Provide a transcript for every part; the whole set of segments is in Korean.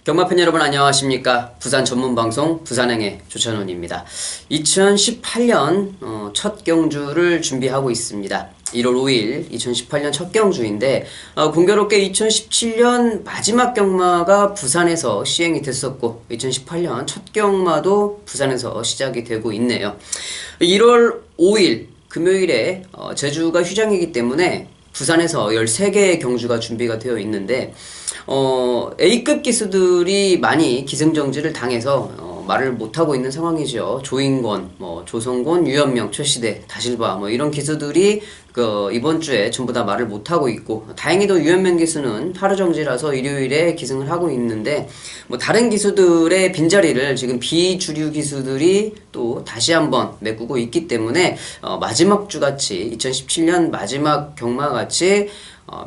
경마팬 여러분 안녕하십니까. 부산 전문방송 부산행의 조찬훈입니다. 2018년 첫 경주를 준비하고 있습니다. 1월 5일 2018년 첫 경주인데 공교롭게 2017년 마지막 경마가 부산에서 시행이 됐었고 2018년 첫 경마도 부산에서 시작이 되고 있네요. 1월 5일 금요일에 제주가 휴장이기 때문에 부산에서 13개의 경주가 준비가 되어 있는데 A급 기수들이 많이 기승전지를 당해서 말을 못하고 있는 상황이죠. 조인권, 조성곤, 유현명, 최시대, 다실바 이런 기수들이 이번 주에 전부 다 말을 못하고 있고, 다행히도 유현명 기수는 하루 정지라서 일요일에 기승을 하고 있는데 다른 기수들의 빈자리를 지금 비주류 기수들이 또 다시 한번 메꾸고 있기 때문에 마지막 주같이 2017년 마지막 경마같이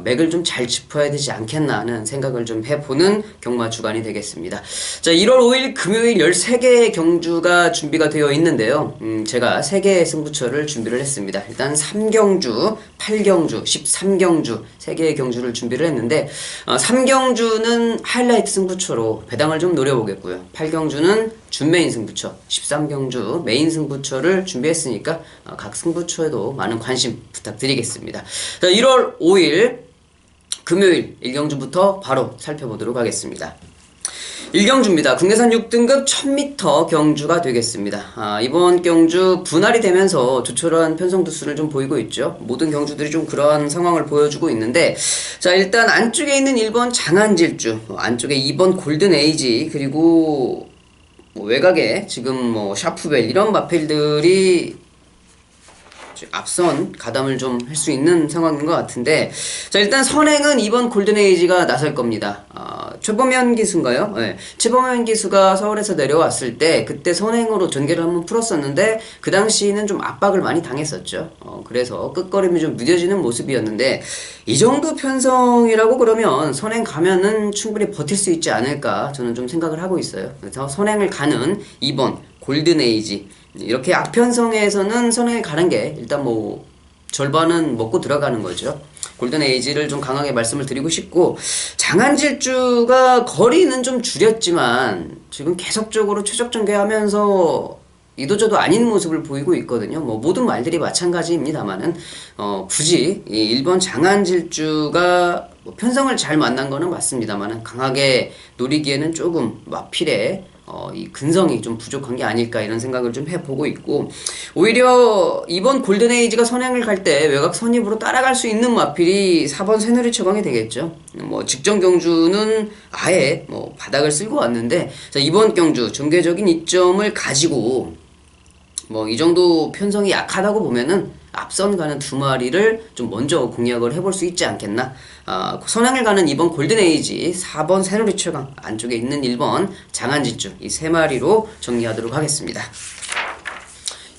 맥을 좀 잘 짚어야 되지 않겠나 하는 생각을 좀 해보는 경마 주간이 되겠습니다. 자, 1월 5일 금요일 13개의 경주가 준비가 되어 있는데요. 제가 3개의 승부처를 준비를 했습니다. 일단 3경주, 8경주, 13경주 3개의 경주를 준비를 했는데 3경주는 하이라이트 승부처로 배당을 좀 노려보겠고요. 8경주는 준메인 승부처, 13경주 메인 승부처를 준비했으니까 각 승부처에도 많은 관심 부탁드리겠습니다. 자, 1월 5일 금요일 1경주부터 바로 살펴보도록 하겠습니다. 1경주입니다. 국내산 6등급 1000m 경주가 되겠습니다. 이번 경주 분할이 되면서 조촐한 편성두수를 좀 보이고 있죠. 모든 경주들이 좀 그러한 상황을 보여주고 있는데, 자, 일단 안쪽에 있는 1번 장안질주, 안쪽에 2번 골든에이지, 그리고 외곽에 지금 샤프벨 이런 마필들이 앞선 가담을 좀 할 수 있는 상황인 것 같은데, 자, 일단 선행은 이번 골든에이지가 나설 겁니다. 최범현 기수인가요? 네. 최범현 기수가 서울에서 내려왔을 때 그때 선행으로 전개를 한번 풀었었는데 그 당시에는 좀 압박을 많이 당했었죠. 그래서 끝걸음이 좀 무뎌지는 모습이었는데, 이 정도 편성이라고 그러면 선행 가면은 충분히 버틸 수 있지 않을까 저는 좀 생각을 하고 있어요. 그래서 선행을 가는 2번 골든에이지, 이렇게 악편성에서는 선행을 가는 게 일단 절반은 먹고 들어가는 거죠. 골든에이지를 좀 강하게 말씀을 드리고 싶고, 장안질주가 거리는 좀 줄였지만 지금 계속적으로 최적 전개하면서 이도저도 아닌 모습을 보이고 있거든요. 모든 말들이 마찬가지입니다만은 굳이 이 1번 장안질주가 편성을 잘 만난 거는 맞습니다만은 강하게 노리기에는 조금 마필에 이 근성이 좀 부족한 게 아닐까 이런 생각을 좀 해보고 있고, 오히려 이번 골든에이지가 선행을 갈 때 외곽 선입으로 따라갈 수 있는 마필이 4번 새누리 최광이 되겠죠. 직전 경주는 아예 바닥을 쓸고 왔는데, 자, 이번 경주 전개적인 이점을 가지고 이 정도 편성이 약하다고 보면은 앞선 가는 두 마리를 좀 먼저 공략을 해볼 수 있지 않겠나. 선행을 가는 2번 골든에이지, 4번 새누리 최강, 안쪽에 있는 1번 장안질주, 이 세 마리로 정리하도록 하겠습니다.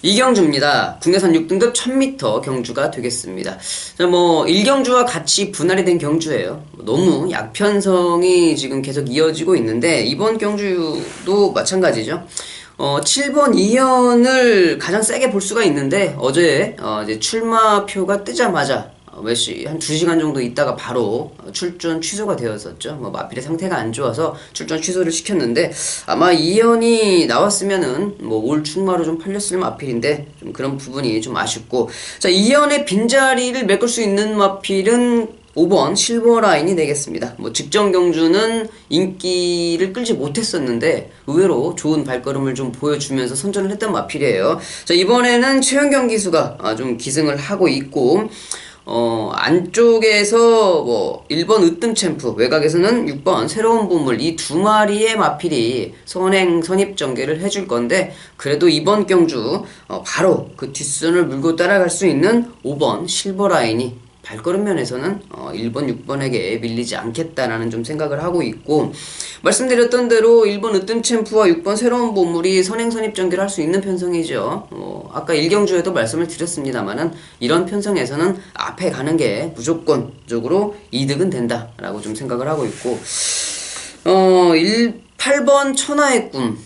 2경주입니다. 국내산 6등급 1000m 경주가 되겠습니다. 자, 1경주와 같이 분할이 된 경주예요. 너무 약편성이 지금 계속 이어지고 있는데 이번 경주도 마찬가지죠. 7번 2현을 가장 세게 볼 수가 있는데, 어제 이제 출마표가 뜨자마자 몇 시, 한 2시간 정도 있다가 바로 출전 취소가 되었었죠. 마필의 상태가 안 좋아서 출전 취소를 시켰는데, 아마 2현이 나왔으면은 올 출마로 좀 팔렸을 마필인데 좀 그런 부분이 좀 아쉽고, 자, 2현의 빈자리를 메꿀 수 있는 마필은 5번 실버라인이 되겠습니다. 직전 경주는 인기를 끌지 못했었는데 의외로 좋은 발걸음을 좀 보여주면서 선전을 했던 마필이에요. 자, 이번에는 최현경 기수가 좀 기승을 하고 있고, 안쪽에서 1번 으뜸 챔프, 외곽에서는 6번 새로운 보물, 이 두 마리의 마필이 선행 선입 전개를 해줄 건데, 그래도 이번 경주 바로 그 뒷선을 물고 따라갈 수 있는 5번 실버라인이 발걸음 면에서는 1번, 6번에게 밀리지 않겠다라는 좀 생각을 하고 있고, 말씀드렸던 대로 1번 으뜸 챔프와 6번 새로운 보물이 선행 선입 전개를 할 수 있는 편성이죠. 아까 1경주에도 말씀을 드렸습니다만은 이런 편성에서는 앞에 가는 게 무조건적으로 이득은 된다라고 좀 생각을 하고 있고, 8번 천하의 꿈,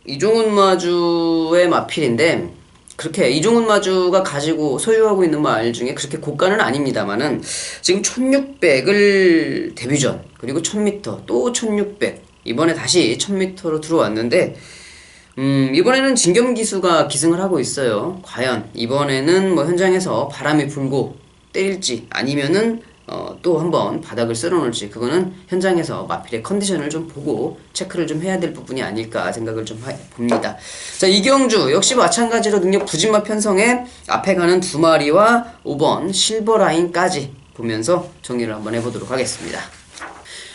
이종훈 마주의 마필인데, 그렇게 이종훈 마주가 가지고 소유하고 있는 말 중에 그렇게 고가는 아닙니다만은 지금 1600을 데뷔전 그리고 1000m 또 1600 이번에 다시 1000m로 들어왔는데 이번에는 진겸 기수가 기승을 하고 있어요. 과연 이번에는 뭐 현장에서 바람이 불고 때릴지 아니면은 또 한번 바닥을 쓸어놓을지 그거는 현장에서 마필의 컨디션을 좀 보고 체크를 좀 해야 될 부분이 아닐까 생각을 좀 봅니다. 자, 이경주 역시 마찬가지로 능력 부진마 편성에 앞에 가는 두 마리와 5번 실버라인까지 보면서 정리를 한번 해보도록 하겠습니다.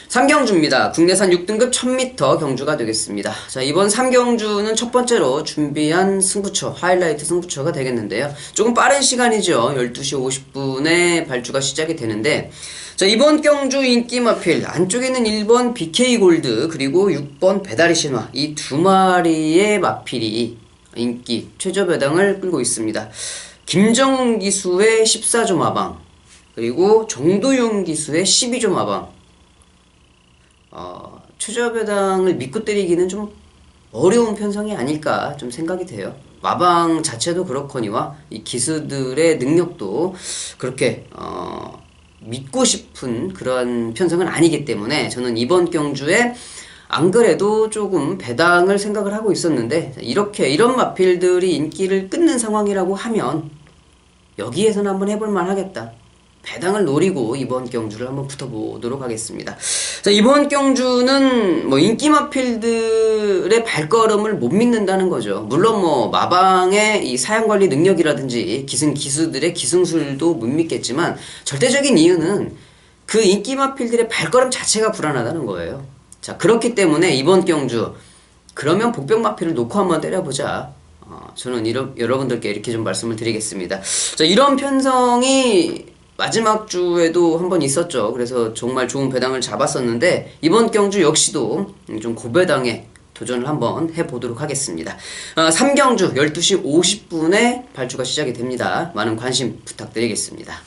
3경주입니다. 국내산 6등급 1000m 경주가 되겠습니다. 자, 이번 3경주는 첫 번째로 준비한 승부처, 하이라이트 승부처가 되겠는데요. 조금 빠른 시간이죠. 12시 50분에 발주가 시작이 되는데, 자, 이번 경주 인기 마필, 안쪽에 있는 1번 BK 골드, 그리고 6번 배다리 신화, 이 두 마리의 마필이 인기 최저 배당을 끌고 있습니다. 김정은 기수의 14조 마방, 그리고 정도윤 기수의 12조 마방, 최저 배당을 믿고 때리기는 좀 어려운 편성이 아닐까 좀 생각이 돼요. 마방 자체도 그렇거니와 이 기수들의 능력도 그렇게 믿고 싶은 그런 편성은 아니기 때문에 저는 이번 경주에 안 그래도 조금 배당을 생각을 하고 있었는데 이런 마필들이 인기를 끊는 상황이라고 하면 여기에서는 한번 해볼만 하겠다. 배당을 노리고 이번 경주를 한번 붙어보도록 하겠습니다. 자, 이번 경주는 뭐 인기 마필들의 발걸음을 못 믿는다는 거죠. 물론 뭐 마방의 이 사양관리 능력이라든지 기수들의 기승술도 못 믿겠지만 절대적인 이유는 그 인기 마필들의 발걸음 자체가 불안하다는 거예요. 자, 그렇기 때문에 이번 경주 그러면 복병 마필을 놓고 한번 때려보자. 저는 여러분들께 이렇게 좀 말씀을 드리겠습니다. 자, 이런 편성이 마지막 주에도 한번 있었죠. 그래서 정말 좋은 배당을 잡았었는데 이번 경주 역시도 좀 고배당에 도전을 한번 해보도록 하겠습니다. 3경주 12시 50분에 발주가 시작이 됩니다. 많은 관심 부탁드리겠습니다.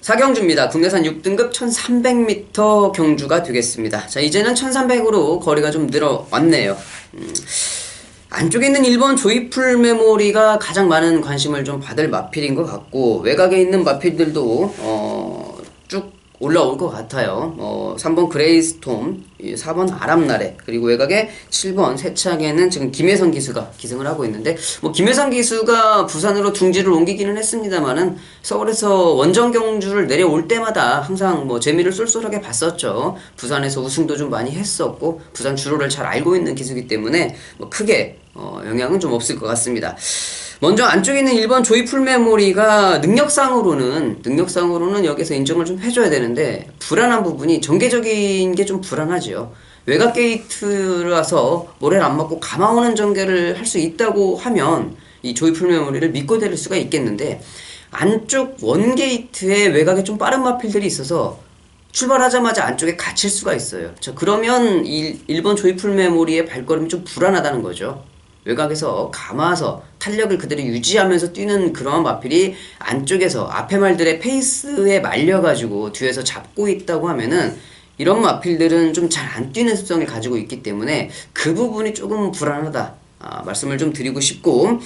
4경주입니다. 국내산 6등급 1300m 경주가 되겠습니다. 자, 이제는 1300으로 거리가 좀 늘어왔네요. 안쪽에 있는 1번 조이풀 메모리가 가장 많은 관심을 좀 받을 마필인 것 같고 외곽에 있는 마필들도 쭉 올라올 것 같아요. 3번 그레이스톰, 4번 아람나래, 그리고 외곽에 7번 세차게는 지금 김혜선 기수가 기승을 하고 있는데 뭐 김혜선 기수가 부산으로 둥지를 옮기기는 했습니다만은 서울에서 원정 경주를 내려올 때마다 항상 뭐 재미를 쏠쏠하게 봤었죠. 부산에서 우승도 좀 많이 했었고 부산 주로를 잘 알고 있는 기수이기 때문에 뭐 크게 영향은 좀 없을 것 같습니다. 먼저 안쪽에 있는 1번 조이풀 메모리가 능력상으로는 여기서 인정을 좀 해줘야 되는데 불안한 부분이 전개적인 게 좀 불안하죠. 외곽 게이트라서 모래를 안 맞고 감아오는 전개를 할 수 있다고 하면 이 조이풀 메모리를 믿고 때릴 수가 있겠는데 안쪽 원 게이트에 외곽에 좀 빠른 마필들이 있어서 출발하자마자 안쪽에 갇힐 수가 있어요. 자, 그러면 이 1번 조이풀 메모리의 발걸음이 좀 불안하다는 거죠. 외곽에서 감아서 탄력을 그대로 유지하면서 뛰는 그런 마필이 안쪽에서 앞에 말들의 페이스에 말려가지고 뒤에서 잡고 있다고 하면은 이런 마필들은 좀 잘 안 뛰는 습성을 가지고 있기 때문에 그 부분이 조금 불안하다 말씀을 좀 드리고 싶고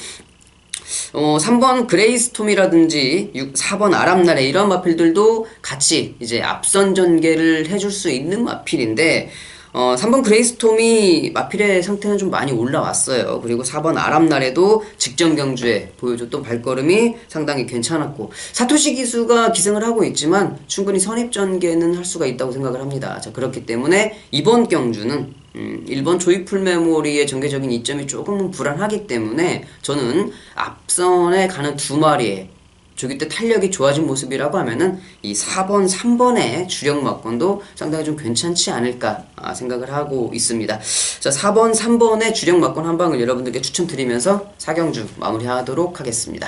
3번 그레이스톰이라든지 4번 아람나래 이런 마필들도 같이 이제 앞선 전개를 해줄 수 있는 마필인데 3번 그레이스톰이 마필의 상태는 좀 많이 올라왔어요. 그리고 4번 아람날에도 직전 경주에 보여줬던 발걸음이 상당히 괜찮았고 사토시 기수가 기승을 하고 있지만 충분히 선입전개는 할 수가 있다고 생각을 합니다. 자, 그렇기 때문에 이번 경주는 1번 조이풀 메모리의 전개적인 이점이 조금은 불안하기 때문에 저는 앞선에 가는 두 마리의 조기 때 탄력이 좋아진 모습이라고 하면은 이 4번, 3번의 주력 막권도 상당히 좀 괜찮지 않을까 생각을 하고 있습니다. 자, 4번, 3번의 주력 막권 한 방을 여러분들께 추천드리면서 4경주 마무리하도록 하겠습니다.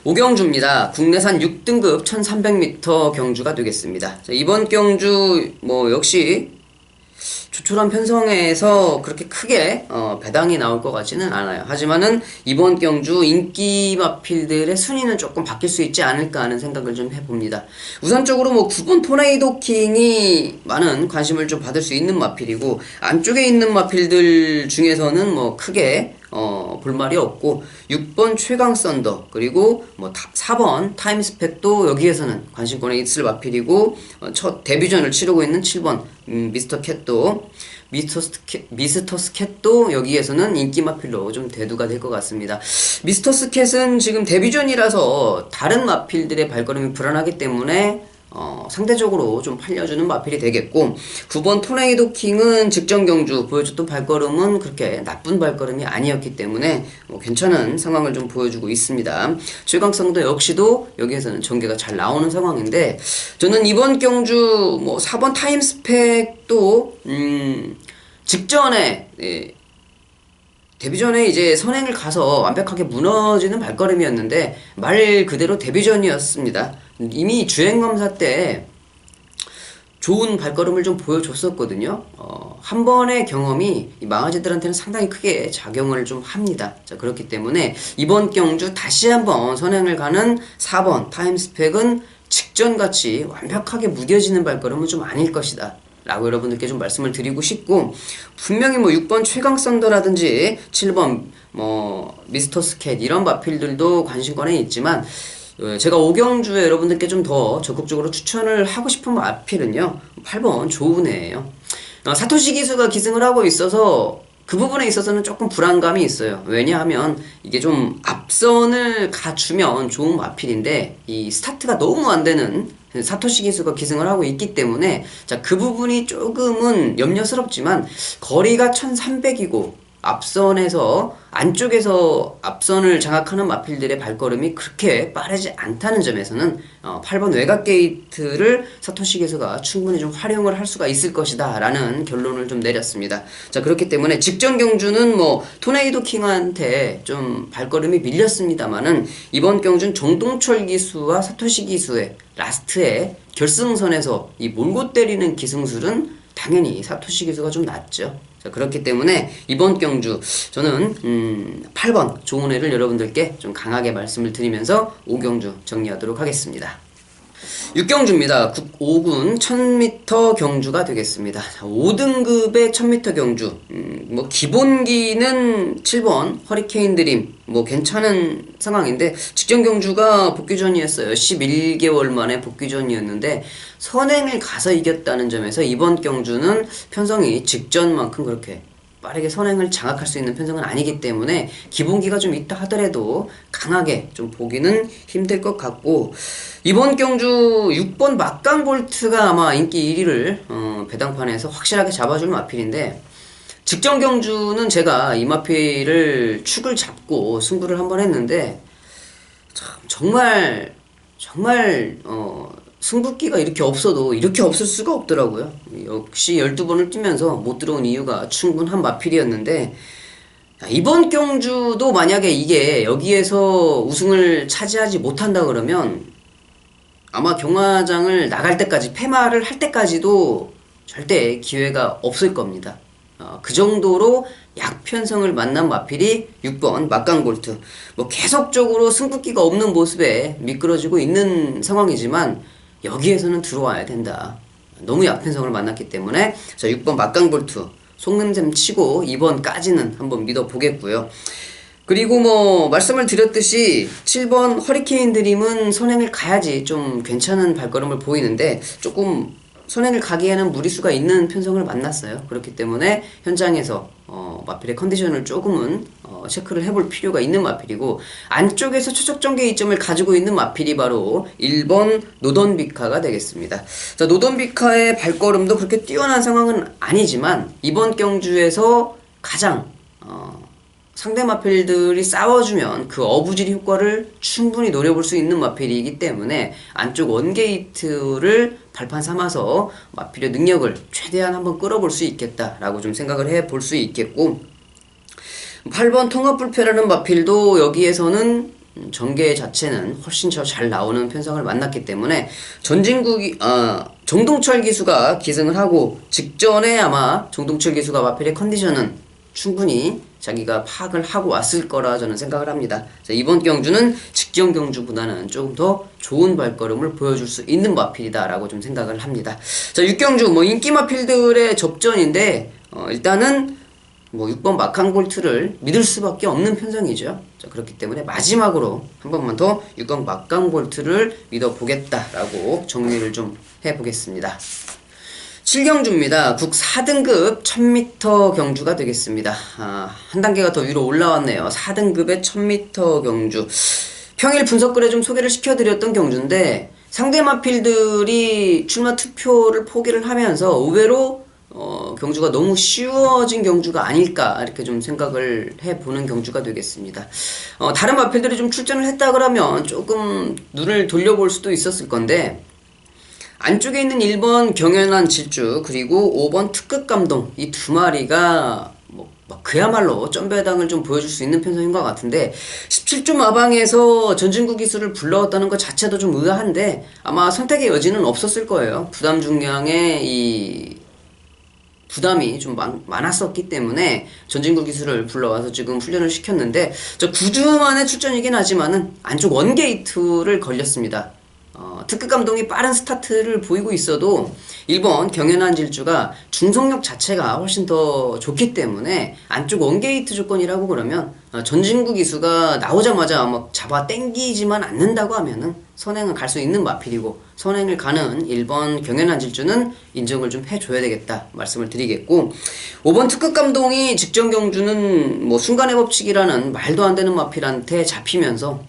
5경주입니다. 국내산 6등급 1300m 경주가 되겠습니다. 자, 이번 경주 뭐 역시 조촐한 편성에서 그렇게 크게 배당이 나올 것 같지는 않아요. 하지만은 이번 경주 인기 마필들의 순위는 조금 바뀔 수 있지 않을까 하는 생각을 좀 해봅니다. 우선적으로 뭐 9번 토네이도 킹이 많은 관심을 좀 받을 수 있는 마필이고 안쪽에 있는 마필들 중에서는 뭐 크게 볼말이 없고 6번 최강 썬더 그리고 뭐 4번 타임스펙도 여기에서는 관심권에 있을 마필이고 첫 데뷔전을 치르고 있는 7번 미스터 스캣도 여기에서는 인기 마필로 좀 대두가 될 것 같습니다. 미스터 스캣은 지금 데뷔전이라서 다른 마필들의 발걸음이 불안하기 때문에 상대적으로 좀 팔려주는 마필이 되겠고 9번 토네이도 킹은 직전 경주 보여줬던 발걸음은 그렇게 나쁜 발걸음이 아니었기 때문에 괜찮은 상황을 좀 보여주고 있습니다. 최강성도 역시도 여기에서는 전개가 잘 나오는 상황인데 저는 이번 경주 뭐 4번 타임스펙도 직전에 데뷔전에 이제 선행을 가서 완벽하게 무너지는 발걸음이었는데 말 그대로 데뷔전이었습니다. 이미 주행검사 때 좋은 발걸음을 좀 보여줬었거든요. 한 번의 경험이 이 망아지들한테는 상당히 크게 작용을 좀 합니다. 자, 그렇기 때문에 이번 경주 다시 한번 선행을 가는 4번 타임스펙은 직전같이 완벽하게 무뎌지는 발걸음은 좀 아닐 것이다 라고 여러분들께 좀 말씀을 드리고 싶고 분명히 뭐 6번 최강 썬더라든지 7번 뭐 미스터 스캣 이런 마필들도 관심권에 있지만 제가 5경주에 여러분들께 좀 더 적극적으로 추천을 하고 싶은 마필은요 8번 조은혜예요. 사토시 기수가 기승을 하고 있어서 그 부분에 있어서는 조금 불안감이 있어요. 왜냐하면 이게 좀 앞선을 가주면 좋은 마필인데 이 스타트가 너무 안 되는 사토시 기수가 기승을 하고 있기 때문에 자, 그 부분이 조금은 염려스럽지만 거리가 1300이고 앞선에서 안쪽에서 앞선을 장악하는 마필들의 발걸음이 그렇게 빠르지 않다는 점에서는 8번 외곽 게이트를 사토시 기수가 충분히 좀 활용을 할 수가 있을 것이다 라는 결론을 좀 내렸습니다. 자, 그렇기 때문에 직전 경주는 뭐 토네이도 킹한테 좀 발걸음이 밀렸습니다만은 이번 경주는 정동철 기수와 사토시 기수의 라스트에 결승선에서 이 몰고 때리는 기승술은 당연히 사토시 기수가 좀 낫죠. 자, 그렇기 때문에 이번 경주 저는 8번 조은혜를 여러분들께 좀 강하게 말씀을 드리면서 5경주 정리하도록 하겠습니다. 6경주입니다. 5군 1000m 경주가 되겠습니다. 5등급의 1000m 경주. 뭐 기본기는 7번 허리케인 드림 뭐 괜찮은 상황인데 직전 경주가 복귀전이었어요. 11개월 만에 복귀전이었는데 선행을 가서 이겼다는 점에서 이번 경주는 편성이 직전만큼 그렇게 빠르게 선행을 장악할 수 있는 편성은 아니기 때문에 기본기가 좀 있다 하더라도 강하게 좀 보기는 힘들 것 같고 이번 경주 6번 막강볼트가 아마 인기 1위를 배당판에서 확실하게 잡아줄 마필인데 직전 경주는 제가 이 마필을 축을 잡고 승부를 한번 했는데 참 정말 승부기가 이렇게 없어도 이렇게 없을 수가 없더라고요. 역시 12번을 뛰면서 못 들어온 이유가 충분한 마필이었는데 이번 경주도 만약에 이게 여기에서 우승을 차지하지 못한다 그러면 아마 경마장을 나갈 때까지 폐마를 할 때까지도 절대 기회가 없을 겁니다. 그 정도로 약편성을 만난 마필이 6번 막강볼트 뭐 계속적으로 승부기가 없는 모습에 미끄러지고 있는 상황이지만 여기에서는 들어와야 된다. 너무 약편성을 만났기 때문에 자 6번 막강볼트 속냄샘 치고 2번까지는 한번 믿어보겠고요. 그리고 뭐 말씀을 드렸듯이 7번 허리케인 드림은 선행을 가야지 좀 괜찮은 발걸음을 보이는데 조금 선행을 가기에는 무리수가 있는 편성을 만났어요. 그렇기 때문에 현장에서 마필의 컨디션을 조금은 체크를 해볼 필요가 있는 마필이고 안쪽에서 최적 전개 이점을 가지고 있는 마필이 바로 1번 노던비카가 되겠습니다. 자, 노던비카의 발걸음도 그렇게 뛰어난 상황은 아니지만 이번 경주에서 가장 상대 마필들이 싸워주면 그 어부질 효과를 충분히 노려볼 수 있는 마필이기 때문에 안쪽 원게이트를 발판 삼아서 마필의 능력을 최대한 한번 끌어볼 수 있겠다라고 좀 생각을 해볼 수 있겠고 8번 통합불패라는 마필도 여기에서는 전개 자체는 훨씬 더 잘 나오는 편성을 만났기 때문에 정동철 기수가 기승을 하고 직전에 아마 정동철 기수가 마필의 컨디션은 충분히 자기가 파악을 하고 왔을 거라 저는 생각을 합니다. 자, 이번 경주는 직전 경주보다는 조금 더 좋은 발걸음을 보여줄 수 있는 마필이다 라고 좀 생각을 합니다. 자, 6경주 뭐 인기 마필들의 접전인데 일단은 뭐 6번 마캉볼트를 믿을 수밖에 없는 편성이죠. 자, 그렇기 때문에 마지막으로 한 번만 더 6번 마캉볼트를 믿어보겠다라고 정리를 좀 해보겠습니다. 7경주입니다. 국 4등급 1000m 경주가 되겠습니다. 한 단계가 더 위로 올라왔네요. 4등급의 1000m 경주. 평일 분석글에 좀 소개를 시켜드렸던 경주인데 상대 마필들이 출마 투표를 포기를 하면서 의외로 경주가 너무 쉬워진 경주가 아닐까 이렇게 좀 생각을 해보는 경주가 되겠습니다. 다른 마필들이 좀 출전을 했다 그러면 조금 눈을 돌려볼 수도 있었을 건데 안쪽에 있는 1번 경연한 질주 그리고 5번 특급 감동 이 두 마리가 그야말로 점배당을 좀 보여줄 수 있는 편성인 것 같은데 17주 마방에서 전진구 기수를 불러왔다는 것 자체도 좀 의아한데 아마 선택의 여지는 없었을 거예요. 부담 중량의 이 부담이 좀 많았었기 때문에 전진구 기수를 불러와서 지금 훈련을 시켰는데 저 9주 만에 출전이긴 하지만은 안쪽 원게이트를 걸렸습니다. 특급 감독이 빠른 스타트를 보이고 있어도 1번 경연한 질주가 중속력 자체가 훨씬 더 좋기 때문에 안쪽 원게이트 조건이라고 그러면 전진구 기수가 나오자마자 막 잡아 당기지만 않는다고 하면은 선행을 갈 수 있는 마필이고 선행을 가는 1번 경연한 질주는 인정을 좀 해줘야 되겠다 말씀을 드리겠고 5번 특급 감독이 직전 경주는 뭐 순간의 법칙이라는 말도 안 되는 마필한테 잡히면서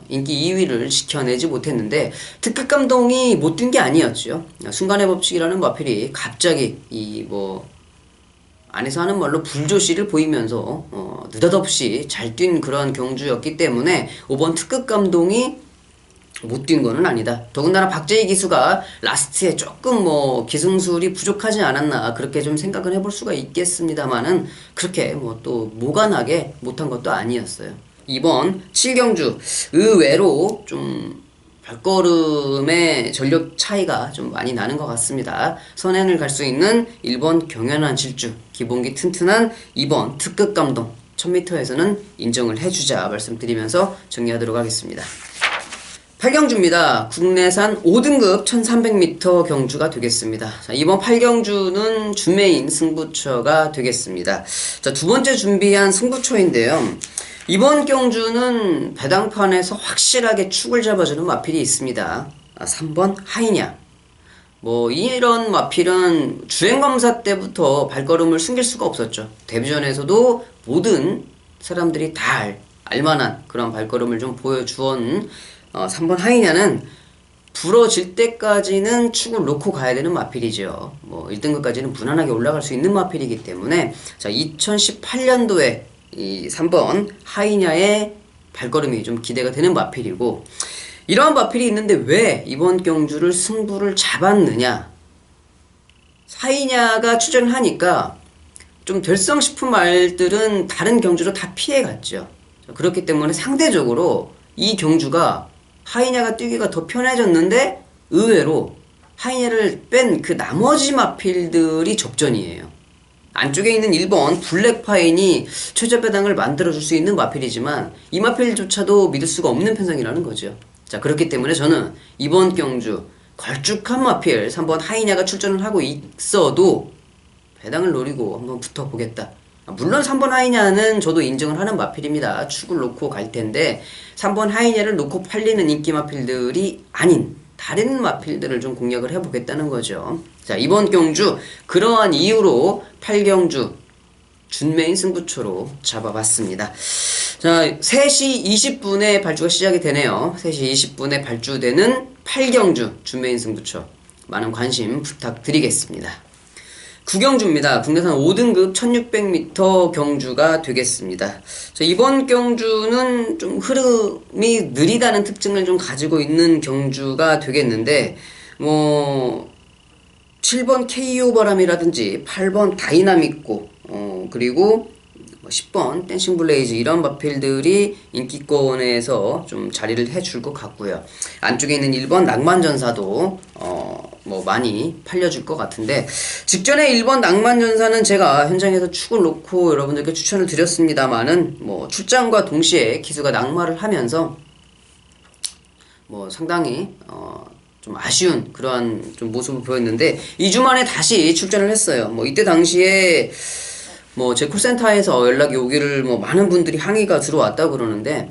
인기 2위를 지켜내지 못했는데 특급 감독이 못 뛴 게 아니었죠. 순간의 법칙이라는 마필이 갑자기 이 뭐 안에서 하는 말로 불조시를 보이면서 느닷없이 잘 뛴 그런 경주였기 때문에 5번 특급 감독이 못 뛴 거는 아니다. 더군다나 박재희 기수가 라스트에 조금 뭐 기승술이 부족하지 않았나 그렇게 좀 생각을 해볼 수가 있겠습니다만은 그렇게 뭐 또 모관하게 못한 것도 아니었어요. 이번 7경주 의외로 좀 발걸음의 전력 차이가 좀 많이 나는 것 같습니다. 선행을 갈 수 있는 1번 경연한 질주, 기본기 튼튼한 2번 특급 감동 1000m에서는 인정을 해주자 말씀드리면서 정리하도록 하겠습니다. 8경주입니다. 국내산 5등급 1300m 경주가 되겠습니다. 자, 이번 8경주는 주메인 승부처가 되겠습니다. 자, 두 번째 준비한 승부처인데요. 이번 경주는 배당판에서 확실하게 축을 잡아주는 마필이 있습니다. 3번 하이냐. 뭐 이런 마필은 주행검사 때부터 발걸음을 숨길 수가 없었죠. 데뷔전에서도 모든 사람들이 다 알만한 그런 발걸음을 좀 보여주었는 3번 하이냐는 부러질 때까지는 축을 놓고 가야 되는 마필이죠. 뭐 1등급까지는 무난하게 올라갈 수 있는 마필이기 때문에 자 2018년도에 이 3번 하이냐의 발걸음이 좀 기대가 되는 마필이고 이러한 마필이 있는데 왜 이번 경주를 승부를 잡았느냐. 하이냐가 출전을 하니까 좀 될성 싶은 말들은 다른 경주로 다 피해갔죠. 그렇기 때문에 상대적으로 이 경주가 하이냐가 뛰기가 더 편해졌는데 의외로 하이냐를 뺀 그 나머지 마필들이 접전이에요. 안쪽에 있는 1번 블랙파인이 최저 배당을 만들어줄 수 있는 마필이지만 이 마필조차도 믿을 수가 없는 편성이라는 거죠. 자 그렇기 때문에 저는 이번 경주 걸쭉한 마필 3번 하이냐가 출전을 하고 있어도 배당을 노리고 한번 붙어보겠다. 물론 3번 하이냐는 저도 인정을 하는 마필입니다. 축을 놓고 갈 텐데 3번 하이냐를 놓고 팔리는 인기 마필들이 아닌 다른 마필들을 좀 공략을 해보겠다는 거죠. 자 이번 경주 그러한 이유로 8경주 준메인 승부처로 잡아봤습니다. 자 3시 20분에 발주가 시작이 되네요. 3시 20분에 발주되는 8경주 준메인 승부처 많은 관심 부탁드리겠습니다. 9경주입니다. 국내산 5등급 1600m 경주가 되겠습니다. 자, 이번 경주는 좀 흐름이 느리다는 특징을 좀 가지고 있는 경주가 되겠는데 뭐 7번 KO 바람이라든지 8번 다이나믹고 그리고 10번 댄싱 블레이즈 이런 마필들이 인기권에서 좀 자리를 해줄 것 같고요. 안쪽에 있는 1번 낭만전사도 뭐 많이 팔려줄 것 같은데 직전에 1번 낭만전사는 제가 현장에서 축을 놓고 여러분들께 추천을 드렸습니다만은 뭐 출장과 동시에 기수가 낙마를 하면서 뭐 상당히 좀 아쉬운 그러한 좀 모습을 보였는데 2주 만에 다시 출전을 했어요. 뭐 이때 당시에 뭐 제 콜센터에서 연락이 오기를 뭐 많은 분들이 항의가 들어왔다 그러는데,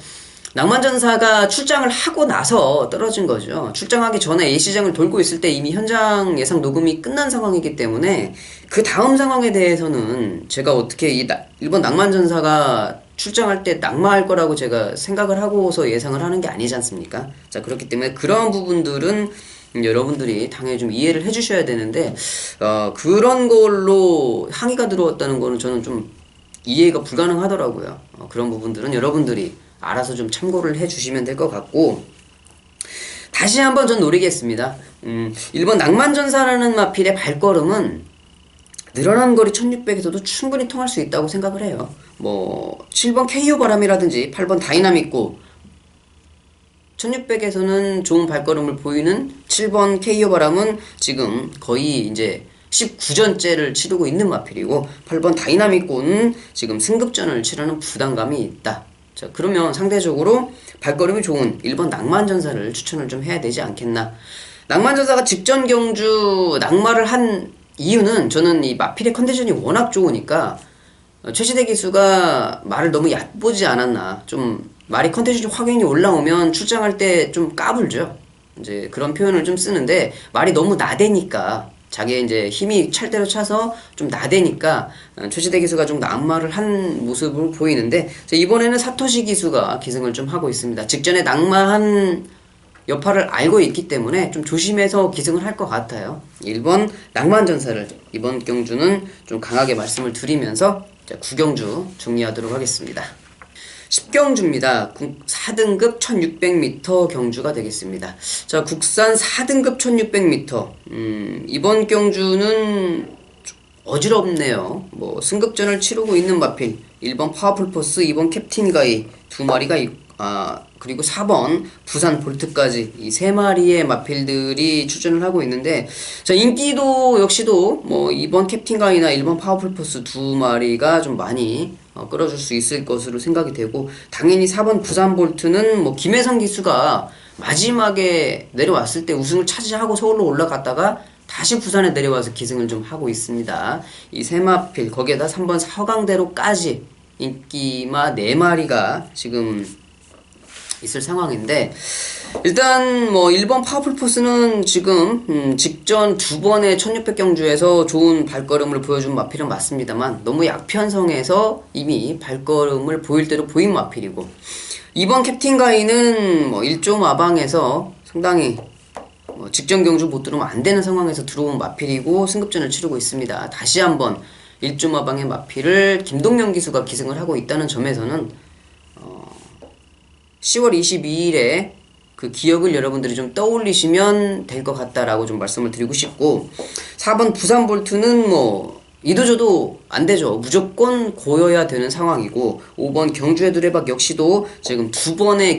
낭만전사가 출장을 하고 나서 떨어진 거죠. 출장하기 전에 예시장을 돌고 있을 때 이미 현장 예상 녹음이 끝난 상황이기 때문에 그 다음 상황에 대해서는 제가 어떻게 일본 낭만전사가 출장할 때 낙마할 거라고 제가 생각을 하고서 예상을 하는 게 아니지 않습니까? 자, 그렇기 때문에 그런 부분들은 여러분들이 당연히 좀 이해를 해주셔야 되는데, 그런 걸로 항의가 들어왔다는 거는 저는 좀 이해가 불가능하더라고요. 그런 부분들은 여러분들이 알아서 좀 참고를 해주시면 될 것 같고, 다시 한번 전 노리겠습니다. 일본 낭만전사라는 마필의 발걸음은 늘어난 거리 1600에서도 충분히 통할 수 있다고 생각을 해요. 뭐 7번 KO 바람이라든지 8번 다이나믹고, 1600에서는 좋은 발걸음을 보이는 7번 KO 바람은 지금 거의 이제 19전째를 치르고 있는 마필이고, 8번 다이나믹고는 지금 승급전을 치르는 부담감이 있다. 자, 그러면 상대적으로 발걸음이 좋은 1번 낭만전사를 추천을 좀 해야 되지 않겠나. 낭만전사가 직전 경주 낙마를 한 이유는, 저는 이 마필의 컨디션이 워낙 좋으니까 최시대 기수가 말을 너무 얕보지 않았나. 좀 말이 컨디션이 확연히 올라오면 출장할 때 좀 까불죠. 이제 그런 표현을 좀 쓰는데, 말이 너무 나대니까, 자기의 이제 힘이 찰대로 차서 좀 나대니까 최시대 기수가 좀 낙마를 한 모습으로 보이는데, 이번에는 사토시 기수가 기승을 좀 하고 있습니다. 직전에 낙마한 여파를 알고 있기 때문에 좀 조심해서 기승을 할 것 같아요. 1번 낭만전사를 이번 경주는 좀 강하게 말씀을 드리면서 9경주 정리하도록 하겠습니다. 10경주입니다. 4등급 1600m 경주가 되겠습니다. 자, 국산 4등급 1600m. 이번 경주는 어지럽네요. 뭐 승급전을 치르고 있는 마필 1번 파워풀 포스, 2번 캡틴 가이 두 마리가 그리고 4번 부산 볼트까지 이 세 마리의 마필들이 출전을 하고 있는데, 자, 인기도 역시도 뭐 2번 캡틴 가이나 1번 파워풀 포스 두 마리가 좀 많이 끌어줄 수 있을 것으로 생각이 되고, 당연히 4번 부산 볼트는 뭐 김혜성 기수가 마지막에 내려왔을 때 우승을 차지하고 서울로 올라갔다가 다시 부산에 내려와서 기승을 좀 하고 있습니다. 이 세 마필, 거기에다 3번 서강대로까지 인기마 4마리가 지금 있을 상황인데, 일단 뭐 1번 파워풀 포스는 지금 직전 두 번의 1600경주에서 좋은 발걸음을 보여준 마필은 맞습니다만, 너무 약편성에서 이미 발걸음을 보일 대로 보인 마필이고, 2번 캡틴 가이는 뭐 1조 마방에서 상당히 직전 경주 못 들어오면 안 되는 상황에서 들어온 마필이고 승급전을 치르고 있습니다. 다시 한번 1조 마방의 마필을 김동영 기수가 기승을 하고 있다는 점에서는 10월 22일에 그 기억을 여러분들이 좀 떠올리시면 될 것 같다라고 좀 말씀을 드리고 싶고, 4번 부산 볼트는 뭐 이도저도 안 되죠. 무조건 고여야 되는 상황이고, 5번 경주의 두레박 역시도 지금 두 번의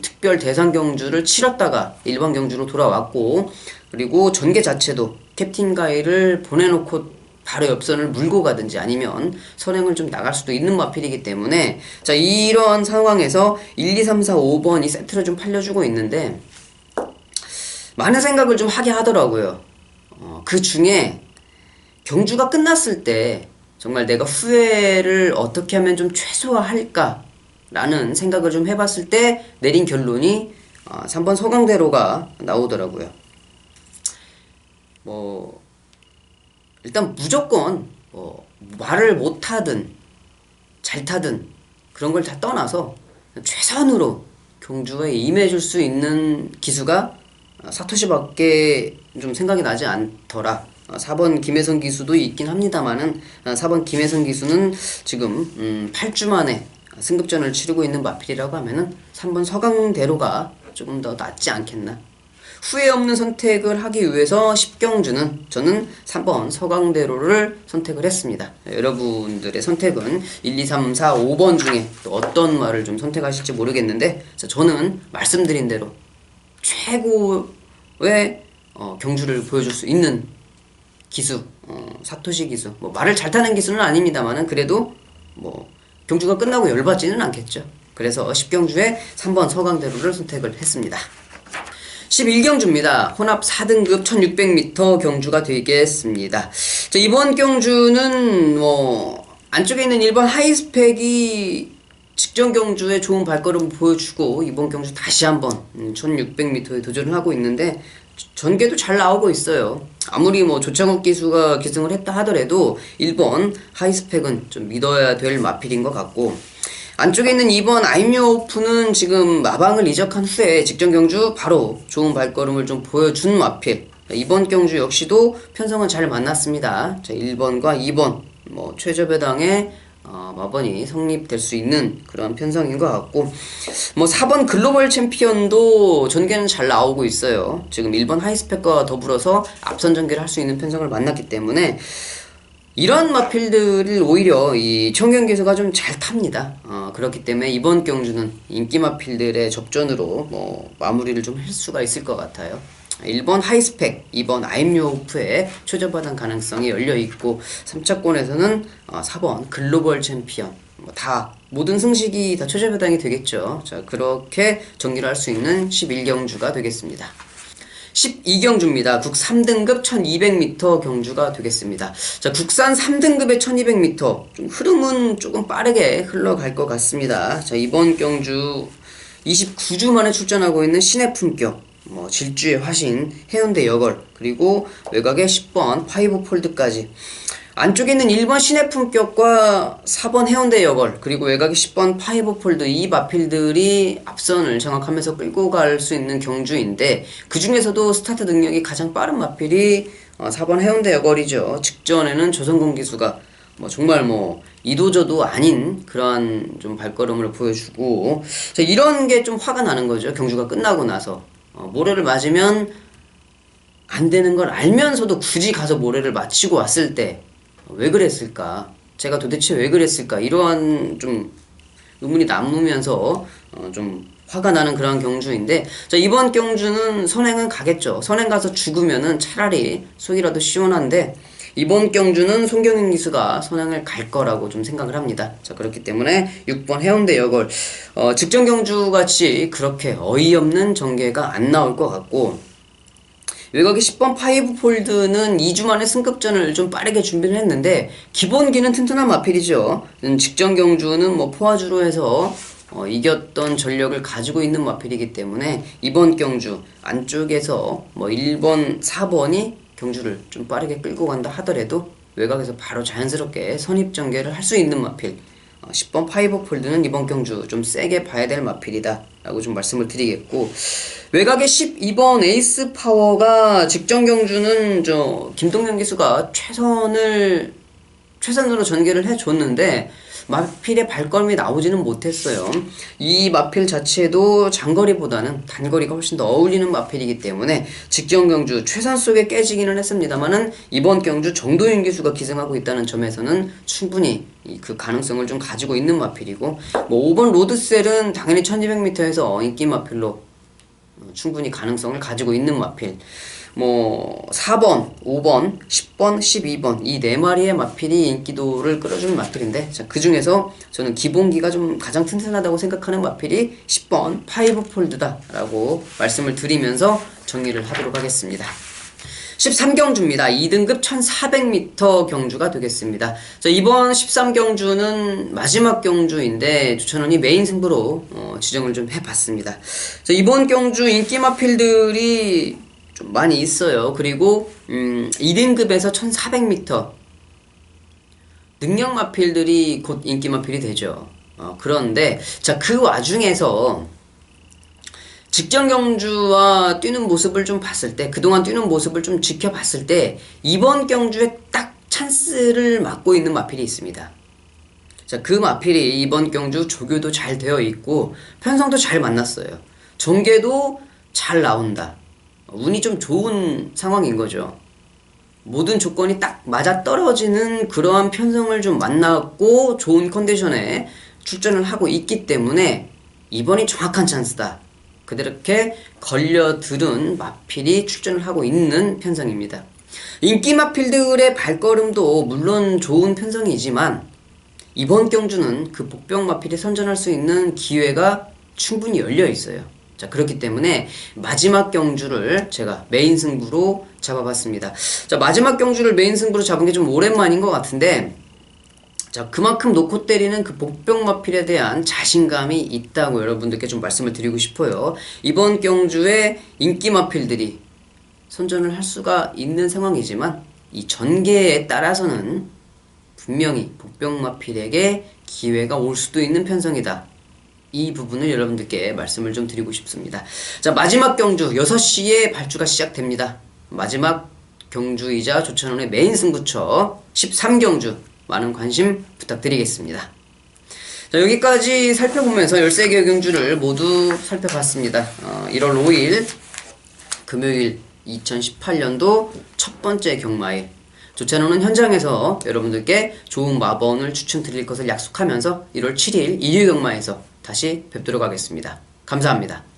특별 대상 경주를 치렀다가 일반 경주로 돌아왔고, 그리고 전개 자체도 캡틴 가이를 보내놓고 바로 옆선을 물고 가든지 아니면 선행을 좀 나갈 수도 있는 마필이기 때문에, 자, 이런 상황에서 1, 2, 3, 4, 5번이 세트로 좀 팔려주고 있는데, 많은 생각을 좀 하게 하더라고요. 그 중에 경주가 끝났을 때 정말 내가 후회를 어떻게 하면 좀 최소화할까 라는 생각을 좀 해봤을 때 내린 결론이 3번 서강대로가 나오더라고요. 뭐 일단 무조건 말을 못하든 잘 타든 그런 걸 다 떠나서 최선으로 경주에 임해줄 수 있는 기수가 사토시밖에 좀 생각이 나지 않더라. 4번 김혜성 기수도 있긴 합니다만은, 4번 김혜성 기수는 지금 8주 만에 승급전을 치르고 있는 마필이라고 하면은 3번 서강대로가 조금 더 낫지 않겠나. 후회 없는 선택을 하기 위해서 10경주는 저는 3번 서강대로를 선택을 했습니다. 여러분들의 선택은 1, 2, 3, 4, 5번 중에 또 어떤 말을 좀 선택하실지 모르겠는데, 저는 말씀드린 대로 최고의 경주를 보여줄 수 있는 기수, 사토시 기수, 뭐 말을 잘 타는 기수는 아닙니다만은 그래도 뭐 경주가 끝나고 열받지는 않겠죠. 그래서 10경주에 3번 서강대로를 선택을 했습니다. 11경주입니다. 혼합 4등급 1600m 경주가 되겠습니다. 이번 경주는 뭐 안쪽에 있는 1번 하이스펙이 직전 경주에 좋은 발걸음을 보여주고 이번 경주 다시 한번 1600m에 도전을 하고 있는데 전개도 잘 나오고 있어요. 아무리 뭐 조창욱 기수가 기승을 했다 하더라도 1번 하이스펙은 좀 믿어야 될 마필인 것 같고, 안쪽에 있는 2번 아임요오프는 지금 마방을 이적한 후에 직전 경주 바로 좋은 발걸음을 좀 보여준 마필. 이번 경주 역시도 편성은 잘 만났습니다. 자, 1번과 2번 뭐 최저배당의 마번이 성립될 수 있는 그런 편성인 것 같고, 뭐 4번 글로벌 챔피언도 전개는 잘 나오고 있어요. 지금 1번 하이스펙과 더불어서 앞선 전개를 할 수 있는 편성을 만났기 때문에 이런 마필들을 오히려 이 청경기수가 좀 잘 탑니다. 그렇기 때문에 이번 경주는 인기 마필들의 접전으로 뭐 마무리를 좀 할 수가 있을 것 같아요. 1번 하이스펙, 2번 아임요오프의 최저바당 가능성이 열려있고 3차권에서는 4번 글로벌 챔피언, 다 모든 승식이 다 최저바당이 되겠죠. 자, 그렇게 정리를 할 수 있는 11경주가 되겠습니다. 12경주입니다. 국 3등급 1200m 경주가 되겠습니다. 자, 국산 3등급의 1200m 좀 흐름은 조금 빠르게 흘러갈 것 같습니다. 자, 이번 경주 29주 만에 출전하고 있는 신의 품격, 질주의 화신, 해운대 여걸, 그리고 외곽에 10번 파이브 폴드까지, 안쪽에 있는 1번 신의 품격과 4번 해운대 여걸, 그리고 외곽에 10번 파이브 폴드, 이 마필들이 앞선을 장악하면서 끌고 갈 수 있는 경주인데, 그 중에서도 스타트 능력이 가장 빠른 마필이 4번 해운대 여걸이죠. 직전에는 조성공 기수가 정말 이도저도 아닌 그러한 좀 발걸음을 보여주고, 이런 게 좀 화가 나는 거죠. 경주가 끝나고 나서 모래를 맞으면 안 되는 걸 알면서도 굳이 가서 모래를 맞히고 왔을 때 왜 그랬을까? 제가 도대체 왜 그랬을까? 이러한 좀 의문이 남으면서 좀 화가 나는 그런 경주인데, 자, 이번 경주는 선행은 가겠죠. 선행 가서 죽으면은 차라리 속이라도 시원한데, 이번 경주는 송경인 기수가 선행을 갈 거라고 좀 생각을 합니다. 자, 그렇기 때문에 6번 해운대 여걸, 직전 경주 같이 그렇게 어이없는 전개가 안 나올 것 같고, 외곽에 10번 파이브 폴드는 2주 만에 승급전을 좀 빠르게 준비를 했는데, 기본기는 튼튼한 마필이죠. 직전 경주는 포화주로 해서 이겼던 전력을 가지고 있는 마필이기 때문에 이번 경주 안쪽에서 1번, 4번이 경주를 좀 빠르게 끌고 간다 하더라도 외곽에서 바로 자연스럽게 선입전개를 할 수 있는 마필, 10번 파이브 폴드는 이번 경주 좀 세게 봐야 될 마필이다 라고 좀 말씀을 드리겠고, 외곽에 12번 에이스 파워가 직전 경주는 김동현 기수가 최선으로 전개를 해줬는데 마필의 발걸음이 나오지는 못했어요. 이 마필 자체도 장거리보다는 단거리가 훨씬 더 어울리는 마필이기 때문에 직전 경주 최선 속에 깨지기는 했습니다만은 이번 경주 정도윤 기수가 기승하고 있다는 점에서는 충분히 그 가능성을 좀 가지고 있는 마필이고, 5번 로드셀은 당연히 1200m에서 인기 마필로 충분히 가능성을 가지고 있는 마필, 4번, 5번, 10번, 12번 이 4마리의 마필이 인기도를 끌어주는 마필인데, 그 중에서 저는 기본기가 좀 가장 튼튼하다고 생각하는 마필이 10번 파이브 폴드다 라고 말씀을 드리면서 정리를 하도록 하겠습니다. 13경주입니다. 2등급 1400m 경주가 되겠습니다. 자, 이번 13경주는 마지막 경주인데 조천원이 메인 승부로 지정을 좀 해봤습니다. 자, 이번 경주 인기 마필들이 좀 많이 있어요. 그리고 2등급에서 1400m 능력 마필들이 곧 인기 마필이 되죠. 그런데 자, 그 와중에서 직전 경주와 뛰는 모습을 좀 봤을 때, 그동안 뛰는 모습을 좀 지켜봤을 때 이번 경주에 딱 찬스를 맞고 있는 마필이 있습니다. 자, 그 마필이 이번 경주 조교도 잘 되어 있고 편성도 잘 만났어요. 전개도 잘 나온다. 운이 좀 좋은 상황인 거죠. 모든 조건이 딱 맞아떨어지는 그러한 편성을 좀 만났고 좋은 컨디션에 출전을 하고 있기 때문에 이번이 정확한 찬스다. 그렇게 걸려들은 마필이 출전을 하고 있는 편성입니다. 인기 마필들의 발걸음도 물론 좋은 편성이지만 이번 경주는 그 복병 마필이 선전할 수 있는 기회가 충분히 열려 있어요. 자, 그렇기 때문에 마지막 경주를 제가 메인 승부로 잡아봤습니다. 자, 마지막 경주를 메인 승부로 잡은 게 좀 오랜만인 것 같은데, 자, 그만큼 놓고 때리는 그 복병마필에 대한 자신감이 있다고 여러분들께 좀 말씀을 드리고 싶어요. 이번 경주에 인기 마필들이 선전을 할 수가 있는 상황이지만 이 전개에 따라서는 분명히 복병마필에게 기회가 올 수도 있는 편성이다. 이 부분을 여러분들께 말씀을 좀 드리고 싶습니다. 자, 마지막 경주 6시에 발주가 시작됩니다. 마지막 경주이자 조찬원의 메인 승부처 13경주 많은 관심 부탁드리겠습니다. 자, 여기까지 살펴보면서 13개의 경주를 모두 살펴봤습니다. 1월 5일 금요일 2018년도 첫 번째 경마일, 조찬호는 현장에서 여러분들께 좋은 마번을 추천드릴 것을 약속하면서 1월 7일 일일 경마에서 다시 뵙도록 하겠습니다. 감사합니다.